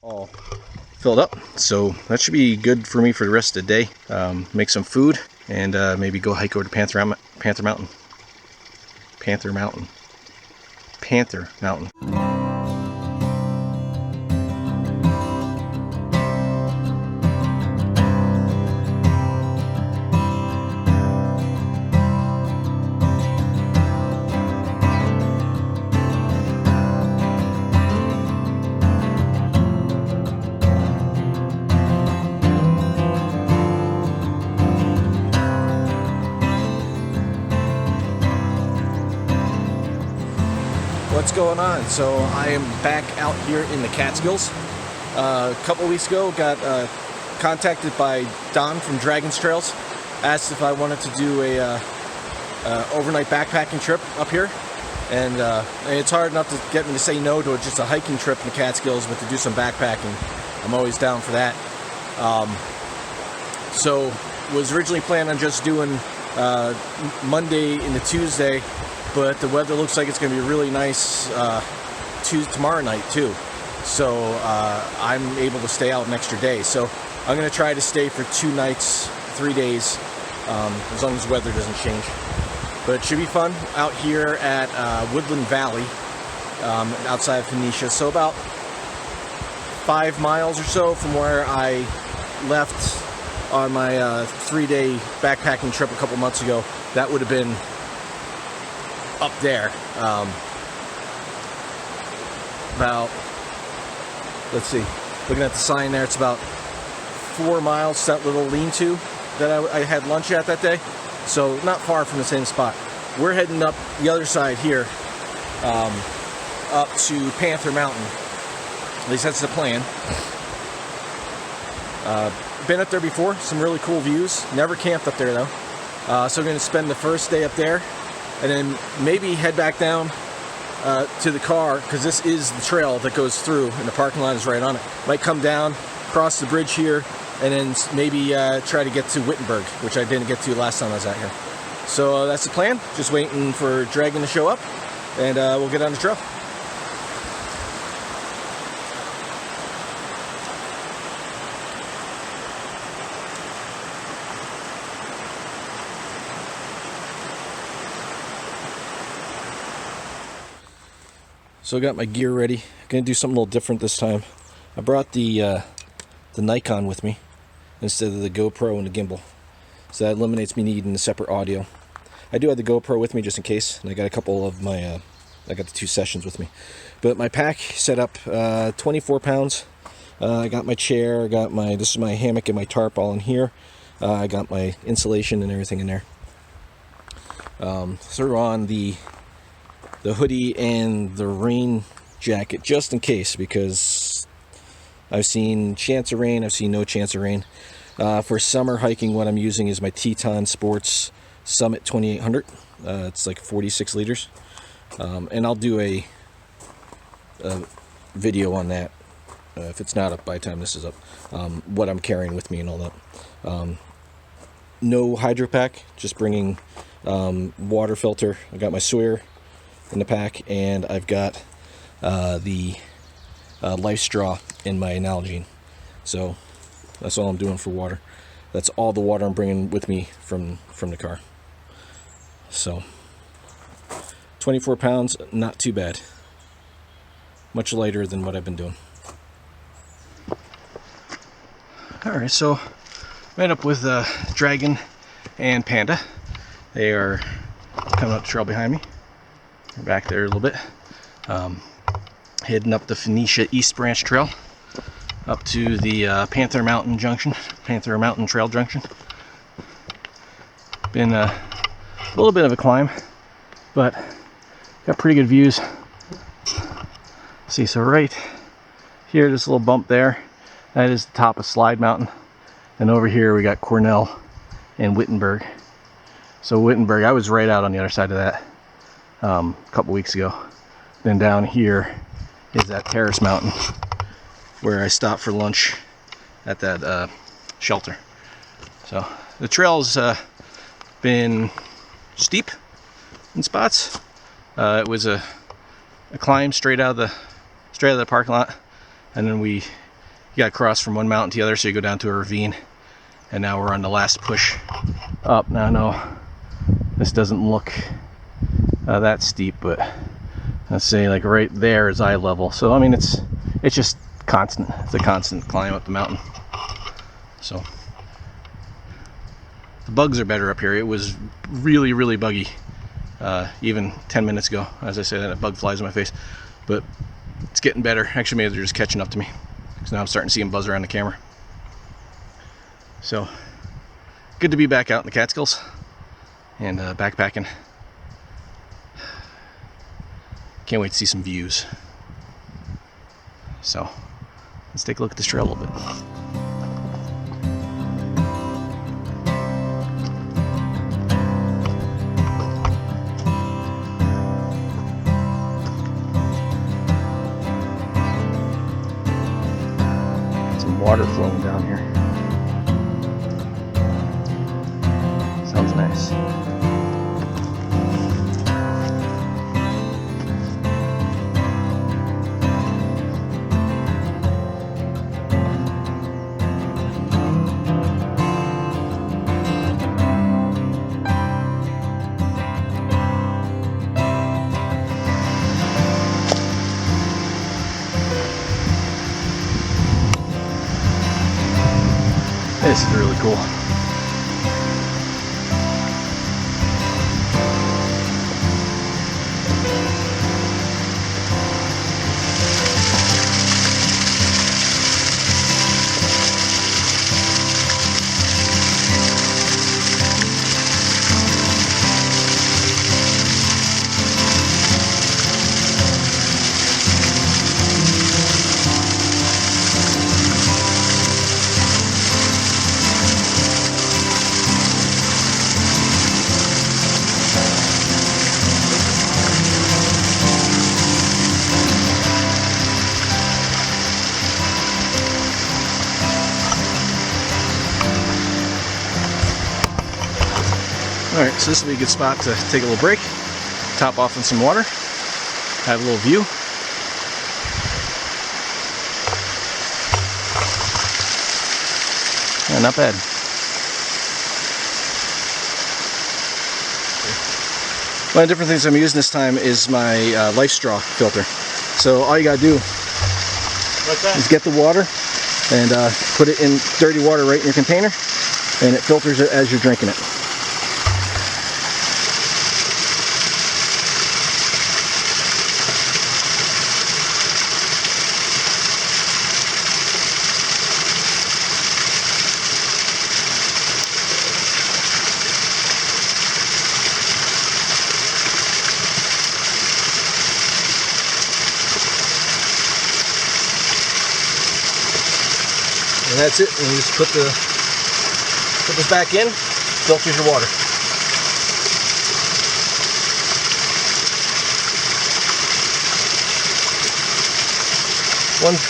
All filled up, so that should be good for me for the rest of the day. Make some food and maybe go hike over to Panther Mountain. What's going on? So I am back out here in the Catskills. A couple weeks ago, got contacted by Don from Dragon's Trails. Asked if I wanted to do a overnight backpacking trip up here, and it's hard enough to get me to say no to just a hiking trip in the Catskills, but to do some backpacking, I'm always down for that. So was originally planning on just doing Monday into Tuesday, but the weather looks like it's going to be really nice tomorrow night too. So I'm able to stay out an extra day. So I'm going to try to stay for 2 nights, 3 days, as long as the weather doesn't change. But it should be fun out here at Woodland Valley, outside of Phoenicia. So about 5 miles or so from where I left on my 3-day backpacking trip a couple months ago. That would have been up there, about, let's see, looking at the sign there, it's about 4 miles to that little lean-to that I had lunch at that day, so not far from the same spot. We're heading up the other side here, up to Panther Mountain. At least that's the plan. Been up there before, some really cool views. Never camped up there though. So we're going to spend the first day up there, and then maybe head back down to the car, because this is the trail that goes through, and the parking lot is right on it. Might come down, cross the bridge here, and then maybe try to get to Wittenberg, which I didn't get to last time I was out here. So that's the plan. Just waiting for Dragon to show up, and we'll get on the trail. So I got my gear ready. Gonna do something a little different this time. I brought the Nikon with me instead of the GoPro and the gimbal, so that eliminates me needing a separate audio. I do have the GoPro with me just in case, and I got a couple of my I got the 2 sessions with me. But my pack set up 24 pounds. I got my chair. I got this is my hammock and my tarp all in here. I got my insulation and everything in there. Throw on the hoodie and the rain jacket just in case, because I've seen chance of rain, I've seen no chance of rain. For summer hiking, what I'm using is my Teton Sports Summit 2800. It's like 46 liters. And I'll do a video on that, if it's not up by the time this is up, what I'm carrying with me and all that. No hydro pack, just bringing water filter. I got my Sawyer in the pack, and I've got the Life Straw in my Nalgene. So that's all I'm doing for water. That's all the water I'm bringing with me from the car. So 24 pounds, not too bad. Much lighter than what I've been doing. Alright, so I met up with Dragon and Panda. They are coming up the trail behind me. We're back there a little bit. Heading up the Phoenicia East Branch Trail up to the Panther Mountain Trail junction. Been a little bit of a climb, but got pretty good views. See, so right here, this little bump there, that is the top of Slide Mountain, and over here we got Cornell and Wittenberg. So Wittenberg, I was right out on the other side of that a couple weeks ago. Then down here is that Terrace Mountain where I stopped for lunch at that shelter. So the trail's been steep in spots. It was a climb straight out of the parking lot, and then we got to cross from one mountain to the other, so you go down to a ravine. And now we're on the last push up. Now I know this doesn't look that steep, but let's say like right there is eye level. So I mean it's just constant. It's a constant climb up the mountain. So the bugs are better up here. It was really, really buggy even 10 minutes ago. As I say that, a bug flies in my face. But it's getting better. Actually, maybe they're just catching up to me. Because now I'm starting to see them buzz around the camera. So, good to be back out in the Catskills. And backpacking. Can't wait to see some views. So, let's take a look at this trail a little bit. Water flowing down here. Sounds nice. This is really cool. Alright, so this will be a good spot to take a little break, top off in some water, have a little view. Yeah, not bad. One of the different things I'm using this time is my Life Straw filter. So all you gotta do is get the water and put it in dirty water right in your container, and it filters it as you're drinking it. And that's it. And you just put this back in, filters your water.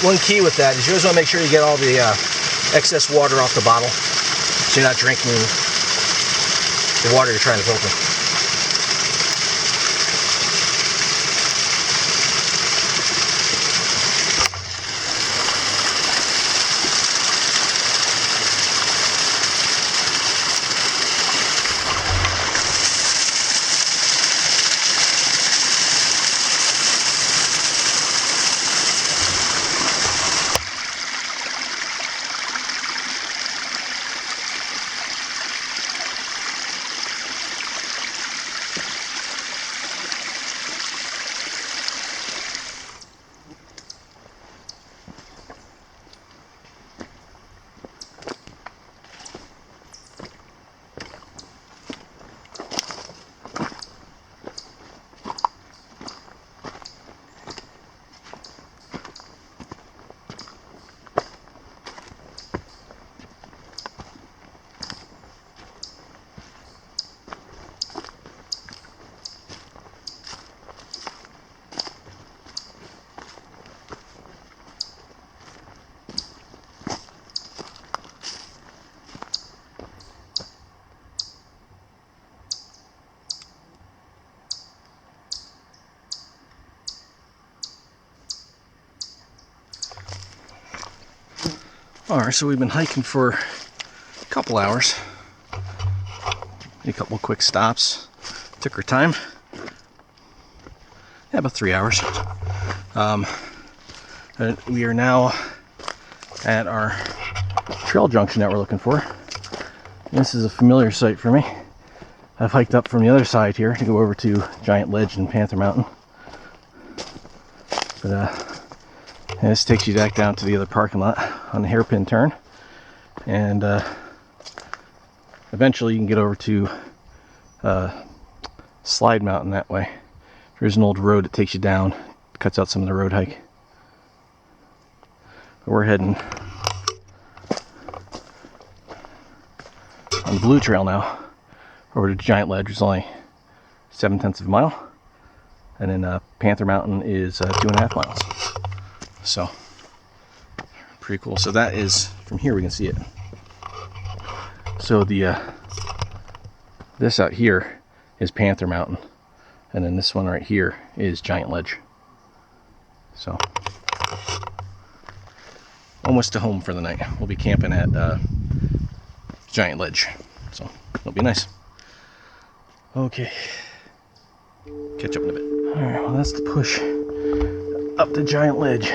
One key with that is you always want to make sure you get all the excess water off the bottle, so you're not drinking the water you're trying to filter. Alright, so we've been hiking for a couple hours. A couple quick stops. Took our time. Yeah, about 3 hours. We are now at our trail junction that we're looking for. This is a familiar site for me. I've hiked up from the other side here to go over to Giant Ledge and Panther Mountain. But this takes you back down to the other parking lot on the hairpin turn. And eventually you can get over to Slide Mountain that way. There's an old road that takes you down, cuts out some of the road hike. But we're heading on the Blue Trail now over to Giant Ledge, which is only 0.7 of a mile. And then Panther Mountain is 2.5 miles. So, pretty cool. So that is, from here we can see it. So this out here is Panther Mountain. And then this one right here is Giant Ledge. So, almost to home for the night. We'll be camping at Giant Ledge. So, it'll be nice. Okay. Catch up in a bit. Alright, well that's the push up the Giant Ledge.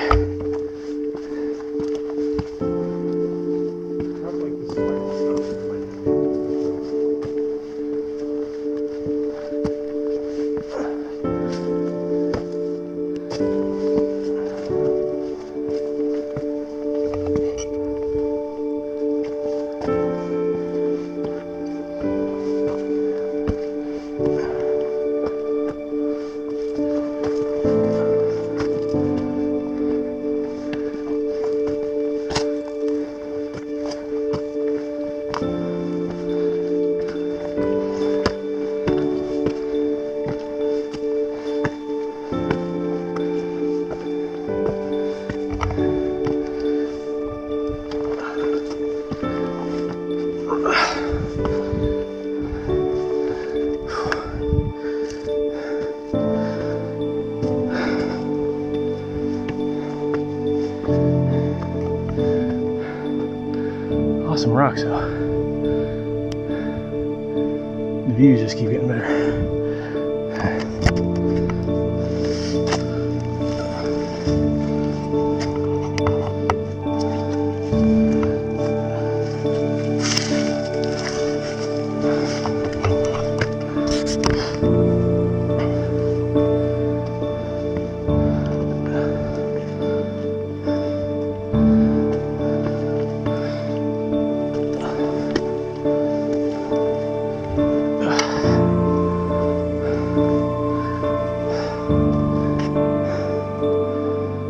Awesome rocks though. The views just keep getting better.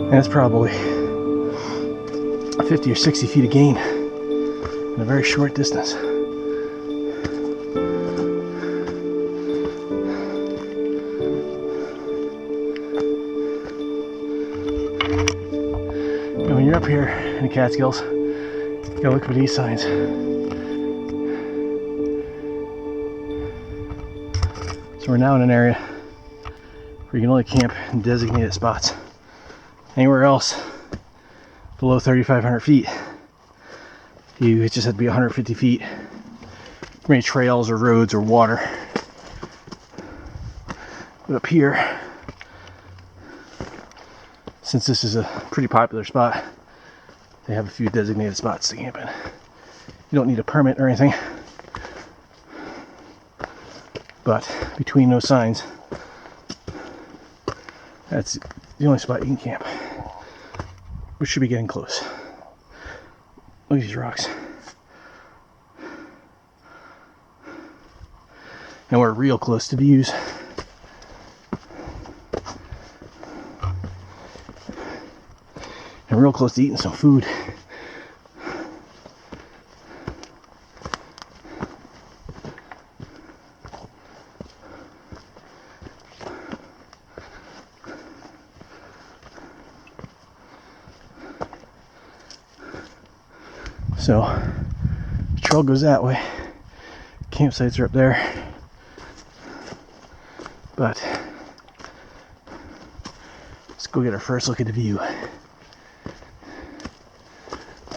And it's probably 50 or 60 feet of gain in a very short distance. And when you're up here in the Catskills, you gotta look for these signs. So we're now in an area where you can only camp in designated spots. Anywhere else below 3,500 feet, you just have to be 150 feet from any trails or roads or water. But up here, since this is a pretty popular spot, they have a few designated spots to camp in. You don't need a permit or anything, but between those signs, that's the only spot you can camp. We should be getting close. Look at these rocks. And we're real close to views. And real close to eating some food. So, the trail goes that way. Campsites are up there. But, let's go get our first look at the view.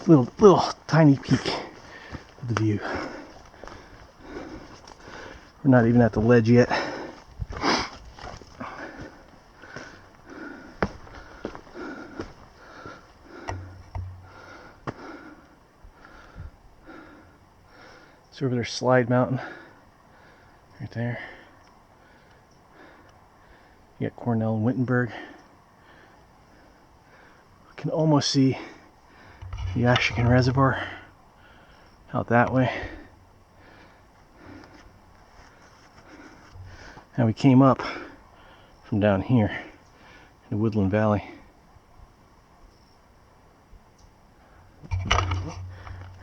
little tiny peek of the view. We're not even at the ledge yet. So over there's Slide Mountain, right there. You got Cornell and Wittenberg. You can almost see the Ashigan Reservoir out that way. And we came up from down here in the Woodland Valley.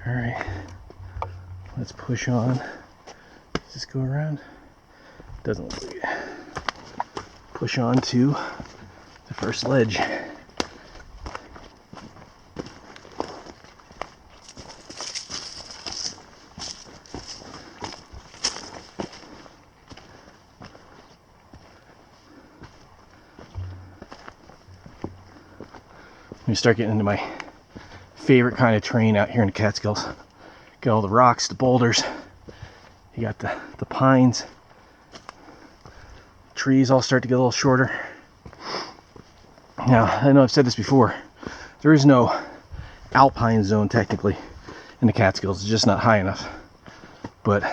Alright, let's push on. Does this go around? Doesn't look like it. Push on to the first ledge. We start getting into my favorite kind of terrain out here in the Catskills. Got all the rocks, the boulders. You got the pines. Trees all start to get a little shorter. Now, I know I've said this before. There is no alpine zone technically in the Catskills. It's just not high enough. But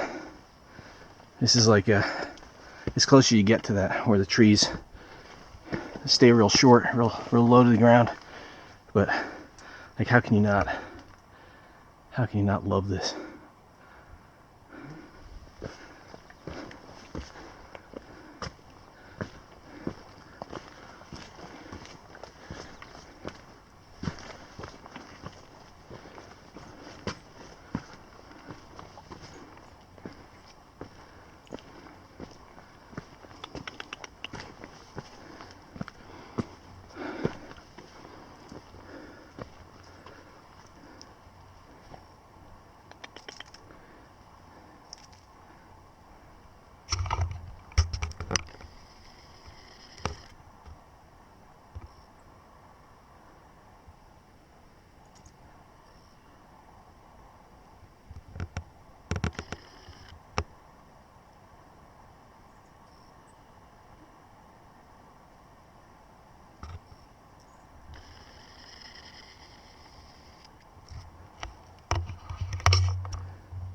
this is like as close as you get to that, where the trees stay real short, real low to the ground. But like, how can you not love this?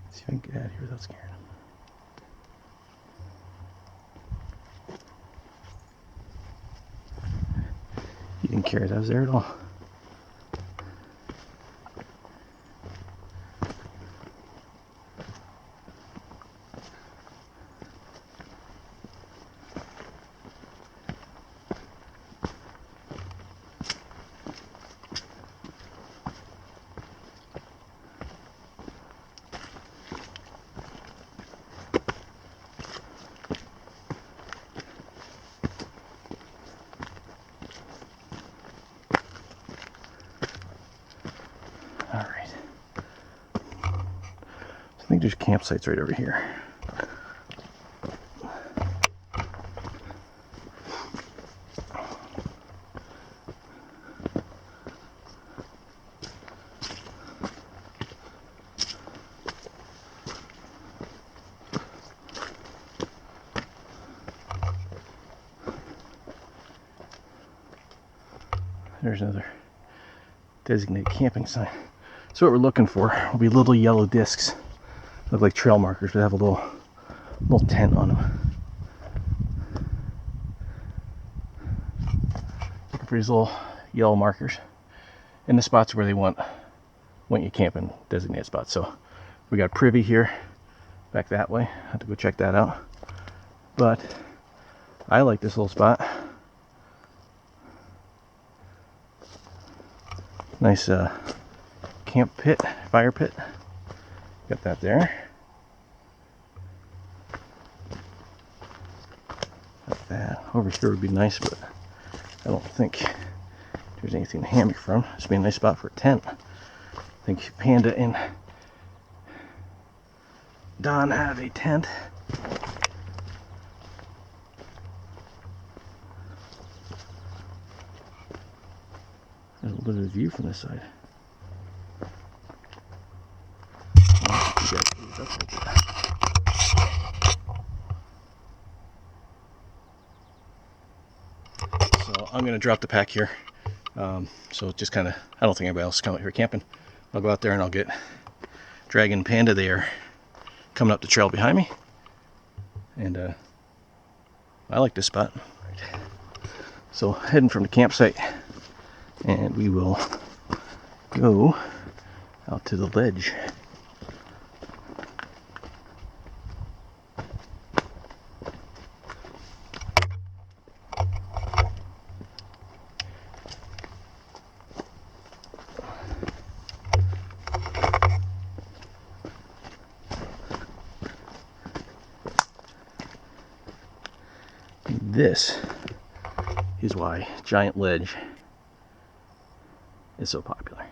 See if I can get out of here without scaring him. He didn't care that I was there at all. Alright. I think there's campsites right over here. There's another designated camping sign. So what we're looking for will be little yellow discs. Look like trail markers, but have a little tent on them. Looking for these little yellow markers in the spots where they want you camping, designated spots. So we got Privy here, back that way. I have to go check that out. But I like this little spot. Nice camp pit, fire pit. Got that there. Got that. Over here would be nice, but I don't think there's anything to hammock from. This would be a nice spot for a tent. I think Panda and Don have a tent. There's a little bit of view from this side. I'm gonna drop the pack here. So just kind of, I don't think anybody else is coming out here camping. I'll go out there and I'll get Dragon and Panda. They are coming up the trail behind me, and I like this spot. So heading from the campsite, and we will go out to the ledge. This is why Giant Ledge is so popular.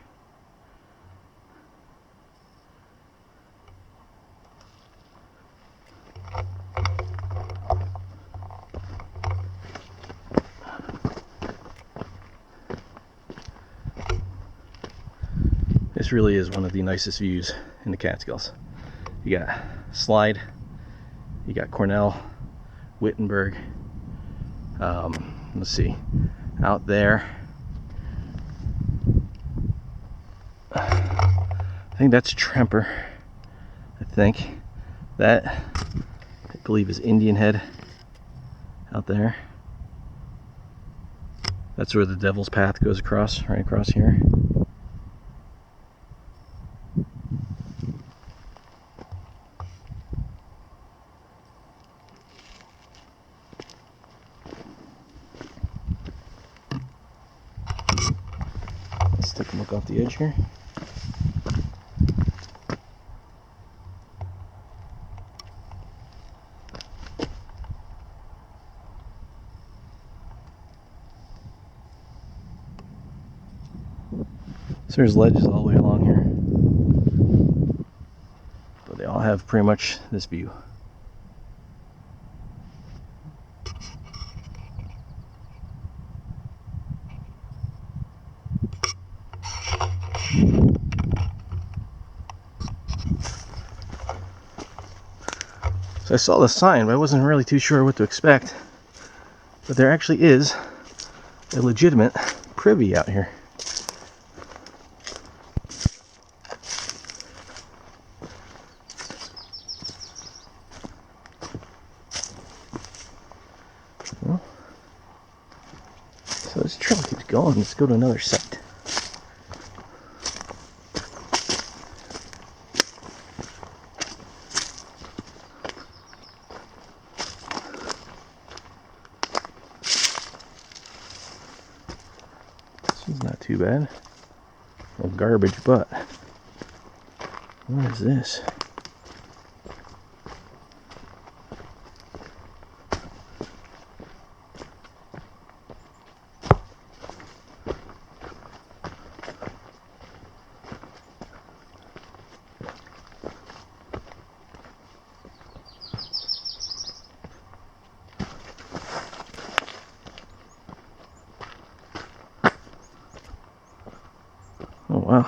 This really is one of the nicest views in the Catskills. You got Slide, you got Cornell, Wittenberg. Let's see, out there, I think that's Tremper. I think that, I believe, is Indian Head out there. That's where the Devil's Path goes across, right across here. Let's take a look off the edge here. So there's ledges all the way along here, but they all have pretty much this view. So I saw the sign, but I wasn't really too sure what to expect. But there actually is a legitimate privy out here. Well, so this trail keeps going. Let's go to another site. This is not too bad. No garbage, but what is this? Oh wow.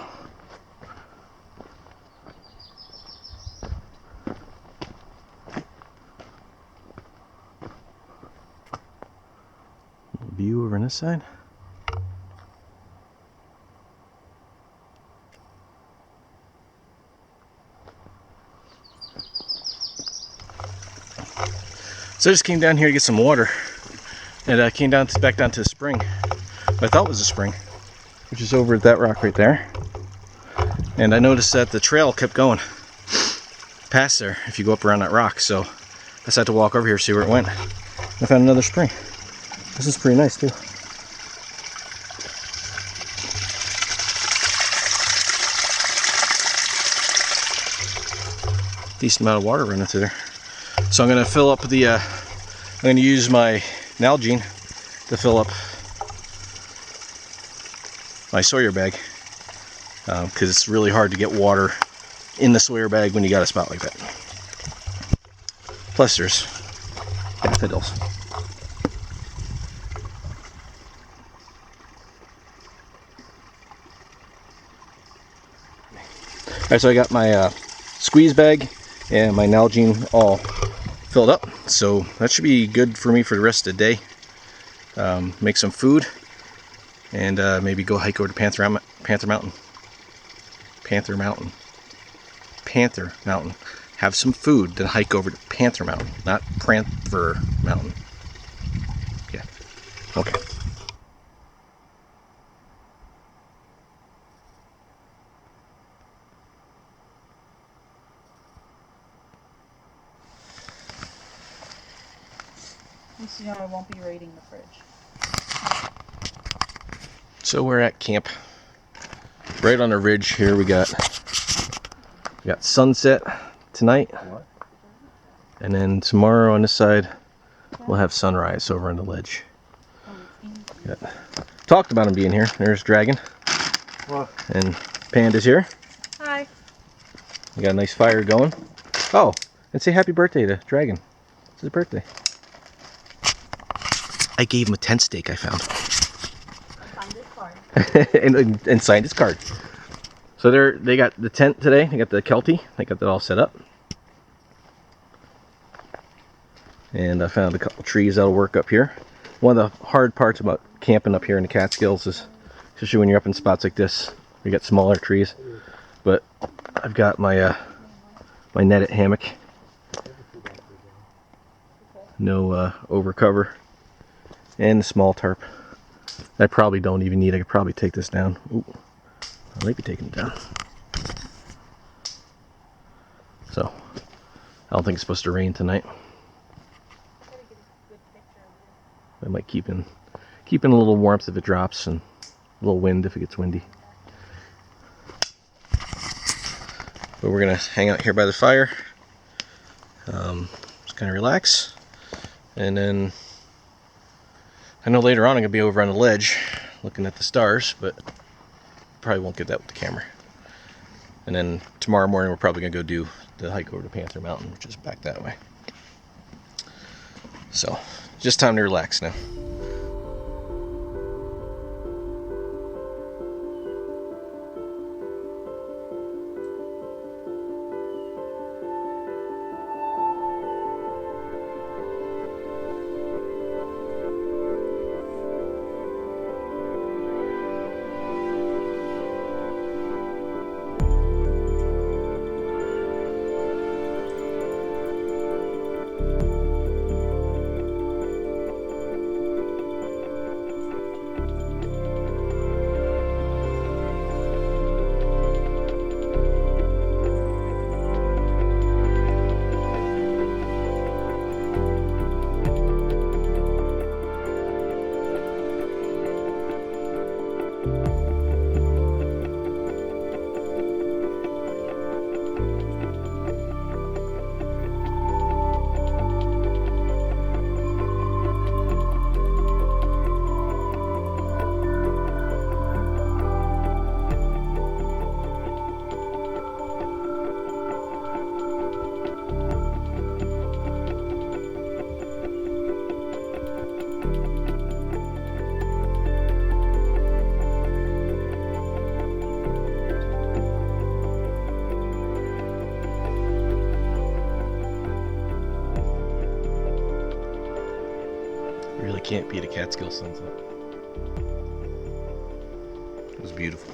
View over on this side. So I just came down here to get some water, and I came down back down to the spring. What I thought was a spring, which is over at that rock right there. And I noticed that the trail kept going past there if you go up around that rock. So I decided to walk over here, see where it went. I found another spring. This is pretty nice too. Decent amount of water running through there. So I'm going to fill up the, I'm going to use my Nalgene to fill up my Sawyer bag, because it's really hard to get water in the Sawyer bag when you got a spot like that. Plus there's daffodils. Alright, so I got my squeeze bag and my Nalgene all filled up, so that should be good for me for the rest of the day. make some food, and maybe go hike over to Panther Mountain. Have some food, then hike over to Panther Mountain, not Panther Mountain. Yeah. Okay. At least you know I won't be raiding the fridge. So we're at camp. Right on the ridge here we got sunset tonight. And then tomorrow on this side we'll have sunrise over on the ledge. Talked about him being here. There's Dragon. What? And Panda's here. Hi. We got a nice fire going. Oh, and say happy birthday to Dragon. It's his birthday. I gave him a tent stake I found. Signed his card. and signed his card. So they got the tent today. They got the Kelty. They got that all set up. And I found a couple trees that'll work up here. One of the hard parts about camping up here in the Catskills is, especially when you're up in spots like this, you got smaller trees. But I've got my my netted hammock. No over cover. And the small tarp. I probably don't even need. I could probably take this down. Ooh, I might be taking it down. So, I don't think it's supposed to rain tonight. I might keep in a little warmth if it drops, and a little wind if it gets windy. But we're gonna hang out here by the fire. Just kind of relax, and then I know later on I'm gonna be over on the ledge looking at the stars, but probably won't get that with the camera. And then tomorrow morning we're probably gonna go do the hike over to Panther Mountain, which is back that way. So, just time to relax now. Really can't beat a Catskill sunset. It was beautiful.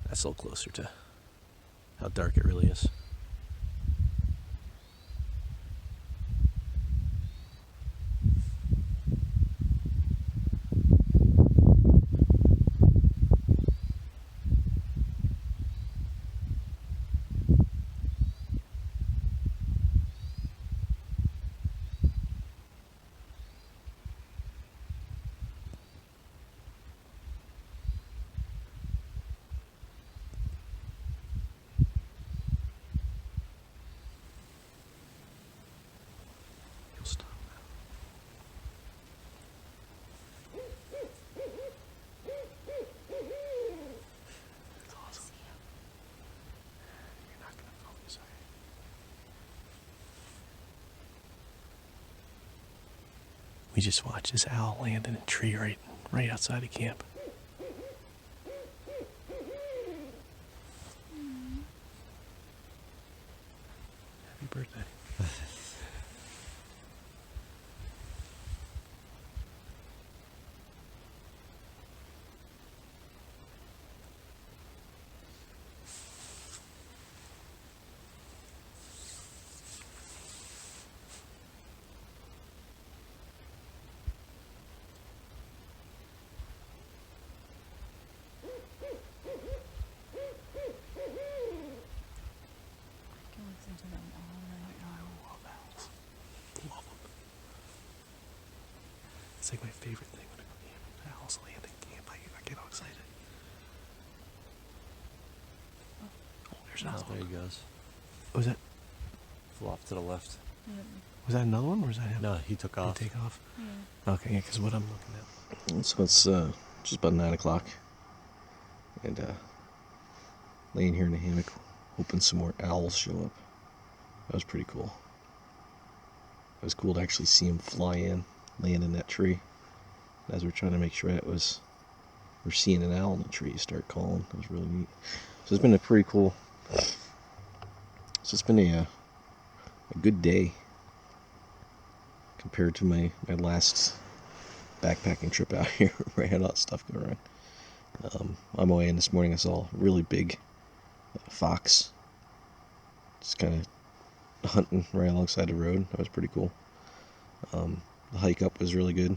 That's a little closer to how dark it really is. We just watched this owl land in a tree right outside of camp. Happy birthday. It's like my favorite thing when I go camping. Owls land in camp. I get all excited. Oh, there's another one. There he goes. Was that? Flew off to the left. Was that another one, or was that him? No, he took off. Did he take off? Yeah. Okay, yeah, because what I'm looking at. So it's just about 9 o'clock, and laying here in a hammock, hoping some more owls show up. That was pretty cool. It was cool to actually see them fly in, land in that tree. As we're trying to make sure we're seeing an owl in the tree, start calling. It was really neat. So it's been a pretty cool. So it's been a good day compared to my last backpacking trip out here where I had all that stuff going on. On my way in this morning, I saw a really big fox just kind of hunting right alongside the road. That was pretty cool. The hike up was really good.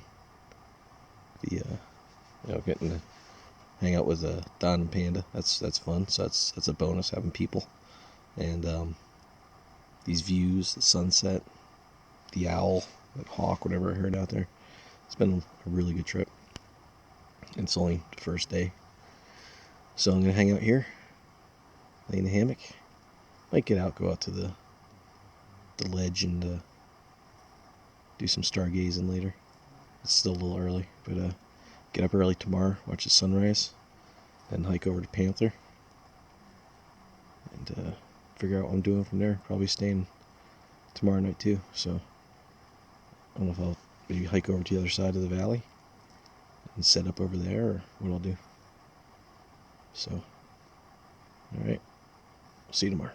Getting to hang out with Don and Panda, that's fun. So that's a bonus, having people. And these views, the sunset, the owl, that hawk, whatever I heard out there. It's been a really good trip. And it's only the first day. So I'm going to hang out here, lay in the hammock. Might get out, go out to the ledge and do some stargazing later. It's still a little early, but get up early tomorrow, watch the sunrise, then hike over to Panther, and figure out what I'm doing from there. Probably staying tomorrow night too, so I don't know if I'll maybe hike over to the other side of the valley and set up over there, or what I'll do. So, alright, see you tomorrow.